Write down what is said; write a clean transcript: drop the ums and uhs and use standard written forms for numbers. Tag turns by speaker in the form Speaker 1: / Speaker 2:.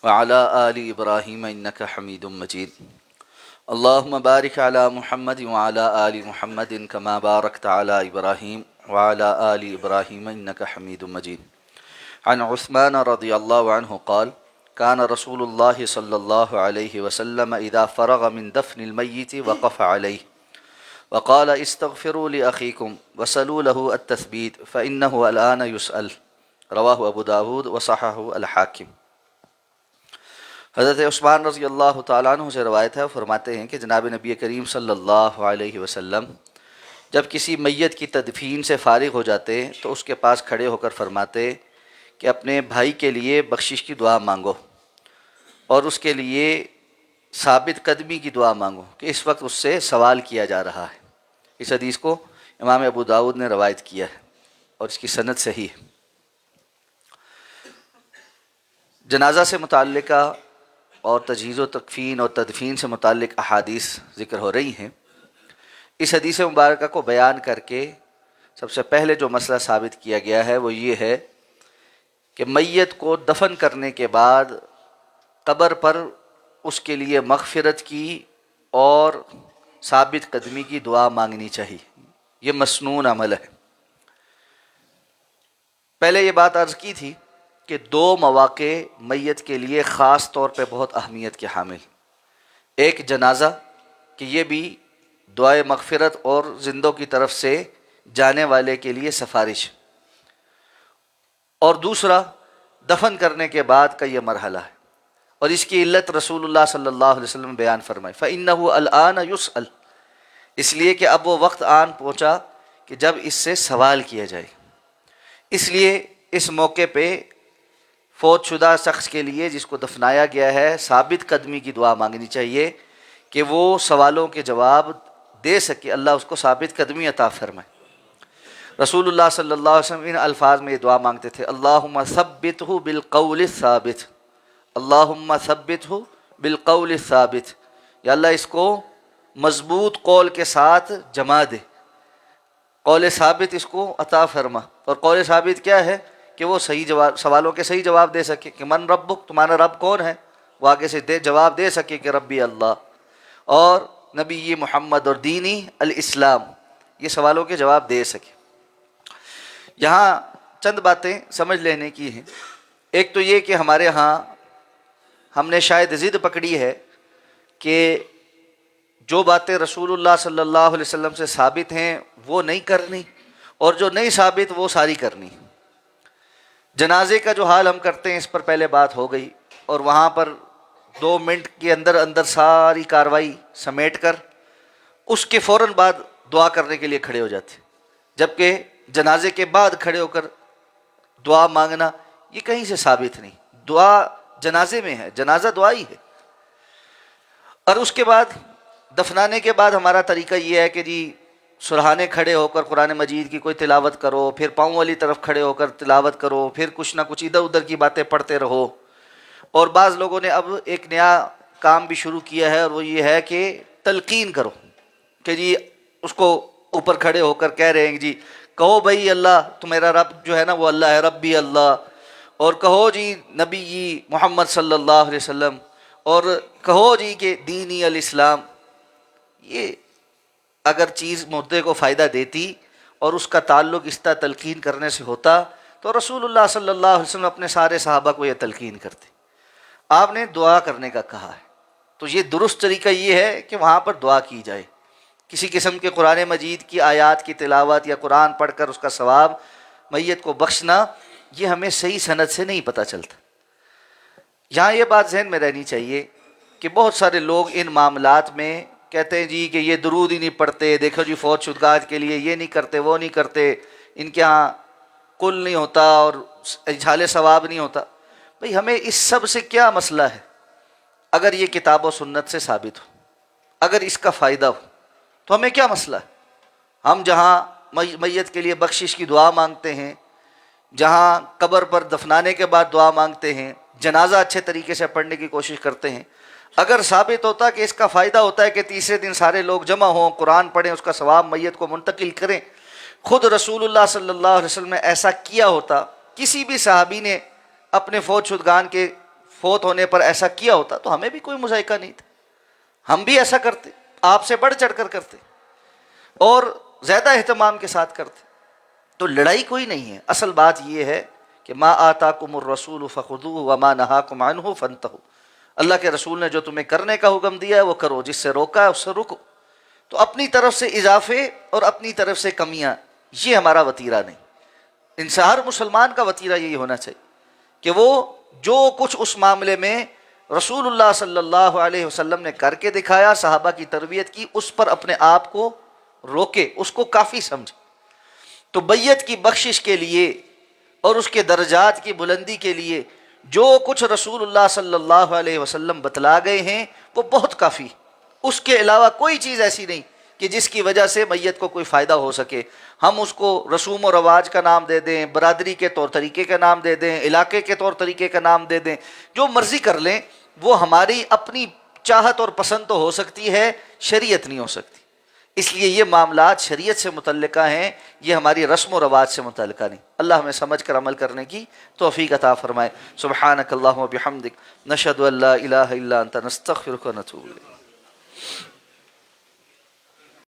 Speaker 1: وعلى آل إبراهيم إنك حميد مجيد اللهم بارك على محمد وعلى آل محمد كما باركت على إبراهيم وعلى آل إبراهيم إنك حميد مجيد عن عثمان رضي الله عنه قال كان رسول الله صلى الله عليه وسلم إذا فرغ من دفن الميت وقف عليه وقال استغفروا لأخيكم وسلوا له التثبيت فإنه الآن يسأل رواہ ابو داود وصححہ الحاکم۔ حضرت عثمان رضی اللہ تعالیٰ عنہ سے روایت ہے، فرماتے ہیں کہ جناب نبی کریم صلی اللہ علیہ وسلم جب کسی میت کی تدفین سے فارغ ہو جاتے تو اس کے پاس کھڑے ہو کر فرماتے کہ اپنے بھائی کے لیے بخشش کی دعا مانگو اور اس کے لیے ثابت قدمی کی دعا مانگو کہ اس وقت اس سے سوال کیا جا رہا ہے۔ اس حدیث کو امام ابو داود نے روایت کیا ہے اور اس کی سند صحیح ہے۔ جنازہ سے متعلقہ اور تجہیز و تکفین اور تدفین سے متعلق احادیث ذکر ہو رہی ہیں۔ اس حدیث مبارکہ کو بیان کر کے سب سے پہلے جو مسئلہ ثابت کیا گیا ہے وہ یہ ہے کہ میت کو دفن کرنے کے بعد قبر پر اس کے لیے مغفرت کی اور ثابت قدمی کی دعا مانگنی چاہیے۔ یہ مسنون عمل ہے۔ پہلے یہ بات عرض کی تھی کہ دو مواقع میت کے لیے خاص طور پہ بہت اہمیت کے حامل، ایک جنازہ کہ یہ بھی دعائے مغفرت اور زندوں کی طرف سے جانے والے کے لیے سفارش، اور دوسرا دفن کرنے کے بعد کا یہ مرحلہ ہے، اور اس کی علت رسول اللہ صلی اللہ علیہ وسلم بیان فرمائی فَإِنَّهُ الْآنَ يُسْأَلُ، اس لیے کہ اب وہ وقت آن پہنچا کہ جب اس سے سوال کیا جائے۔ اس لیے اس موقع پہ فوت شدہ شخص کے لیے جس کو دفنایا گیا ہے ثابت قدمی کی دعا مانگنی چاہیے کہ وہ سوالوں کے جواب دے سکے، اللہ اس کو ثابت قدمی عطا فرمائے۔ رسول اللہ صلی اللہ علیہ وسلم ان الفاظ میں یہ دعا مانگتے تھے اللہم ثبتہ بالقول الثابت، اللہم ثبتہ بالقول الثابت، یا اللہ اس کو مضبوط قول کے ساتھ جما دے، قول ثابت اس کو عطا فرما۔ اور قول ثابت کیا ہے کہ وہ صحیح جواب، سوالوں کے صحیح جواب دے سکے کہ من ربک، تمہارا رب کون ہے، وہ آگے سے جواب دے سکے کہ ربی اللہ، اور نبی محمد اور دینی الاسلام، یہ سوالوں کے جواب دے سکے۔ یہاں چند باتیں سمجھ لینے کی ہیں۔ ایک تو یہ کہ ہمارے ہاں ہم نے شاید ضد پکڑی ہے کہ جو باتیں رسول اللہ صلی اللہ علیہ وسلم سے ثابت ہیں وہ نہیں کرنی، اور جو نہیں ثابت وہ ساری کرنی۔ جنازے کا جو حال ہم کرتے ہیں اس پر پہلے بات ہو گئی، اور وہاں پر 2 منٹ کے اندر ساری کاروائی سمیٹ کر اس کے فوراً بعد دعا کرنے کے لیے کھڑے ہو جاتے، جبکہ جنازے کے بعد کھڑے ہو کر دعا مانگنا یہ کہیں سے ثابت نہیں۔ دعا جنازے میں ہے، جنازہ دعا ہی ہے۔ اور اس کے بعد دفنانے کے بعد ہمارا طریقہ یہ ہے کہ جی سرہانے کھڑے ہو کر قرآن مجید کی کوئی تلاوت کرو، پھر پاؤں والی طرف کھڑے ہو کر تلاوت کرو، پھر کچھ نہ کچھ ادھر ادھر کی باتیں پڑھتے رہو۔ اور بعض لوگوں نے اب ایک نیا کام بھی شروع کیا ہے، اور وہ یہ ہے کہ تلقین کرو کہ جی اس کو اوپر کھڑے ہو کر کہہ رہے ہیں جی کہو بھائی اللہ تمہارا رب جو ہے نا وہ اللہ ہے، ربی اللہ، اور کہو جی نبی محمد صلی اللہ علیہ وسلم، اور کہو جی کہ دینی الاسلام۔ یہ اگر چیز مردے کو فائدہ دیتی اور اس کا تعلق اس طرح تلقین کرنے سے ہوتا تو رسول اللہ صلی اللہ علیہ وسلم اپنے سارے صحابہ کو یہ تلقین کرتے۔ آپ نے دعا کرنے کا کہا ہے، تو یہ درست طریقہ یہ ہے کہ وہاں پر دعا کی جائے۔ کسی قسم کے قرآن مجید کی آیات کی تلاوت یا قرآن پڑھ کر اس کا ثواب میت کو بخشنا، یہ ہمیں صحیح سند سے نہیں پتہ چلتا۔ یہاں یہ بات ذہن میں رہنی چاہیے کہ بہت سارے لوگ ان معاملات میں کہتے ہیں جی کہ یہ درود ہی نہیں پڑھتے، دیکھو جی فوت شدگان کے لیے یہ نہیں کرتے، وہ نہیں کرتے، ان کے ہاں کل نہیں ہوتا اور اجھال ثواب نہیں ہوتا۔ بھئی ہمیں اس سب سے کیا مسئلہ ہے؟ اگر یہ کتاب و سنت سے ثابت ہو، اگر اس کا فائدہ ہو تو ہمیں کیا مسئلہ ہے؟ ہم جہاں میت کے لیے بخشش کی دعا مانگتے ہیں، جہاں قبر پر دفنانے کے بعد دعا مانگتے ہیں، جنازہ اچھے طریقے سے پڑھنے کی کوشش کرتے ہیں، اگر ثابت ہوتا کہ اس کا فائدہ ہوتا ہے کہ تیسرے دن سارے لوگ جمع ہوں، قرآن پڑھیں، اس کا ثواب میت کو منتقل کریں، خود رسول اللہ صلی اللہ علیہ وسلم نے ایسا کیا ہوتا، کسی بھی صحابی نے اپنے فوت شدگان کے فوت ہونے پر ایسا کیا ہوتا تو ہمیں بھی کوئی مذائقہ نہیں تھا، ہم بھی ایسا کرتے، آپ سے بڑھ چڑھ کر کرتے اور زیادہ اہتمام کے ساتھ کرتے۔ تو لڑائی کوئی نہیں ہے، اصل بات یہ ہے کہ ما آتاکم الرسول فخذوہ وما نہاکم عنہ فانتہوا، اللہ کے رسول نے جو تمہیں کرنے کا حکم دیا ہے وہ کرو، جس سے روکا ہے اس سے رکو۔ تو اپنی طرف سے اضافے اور اپنی طرف سے کمیاں، یہ ہمارا وتیرہ نہیں۔ ہر مسلمان کا وتیرہ یہی ہونا چاہیے کہ وہ جو کچھ اس معاملے میں رسول اللہ صلی اللہ علیہ وسلم نے کر کے دکھایا، صحابہ کی تربیت کی، اس پر اپنے آپ کو روکے، اس کو کافی سمجھے۔ تو بیعت کی بخشش کے لیے اور اس کے درجات کی بلندی کے لیے جو کچھ رسول اللہ صلی اللہ علیہ وسلم بتلا گئے ہیں وہ بہت کافی، اس کے علاوہ کوئی چیز ایسی نہیں کہ جس کی وجہ سے میت کو کوئی فائدہ ہو سکے۔ ہم اس کو رسوم و رواج کا نام دے دیں، برادری کے طور طریقے کا نام دے دیں، علاقے کے طور طریقے کا نام دے دیں، جو مرضی کر لیں، وہ ہماری اپنی چاہت اور پسند تو ہو سکتی ہے، شریعت نہیں ہو سکتی۔ اس لیے یہ معاملات شریعت سے متعلقہ ہیں، یہ ہماری رسم و رواج سے متعلقہ نہیں۔ اللہ ہمیں سمجھ کر عمل کرنے کی توفیق عطا فرمائے۔ سبحانک اللہم و بحمدک، نشہد ان لا الہ الا انت، نستغفرک و نتوب الیک۔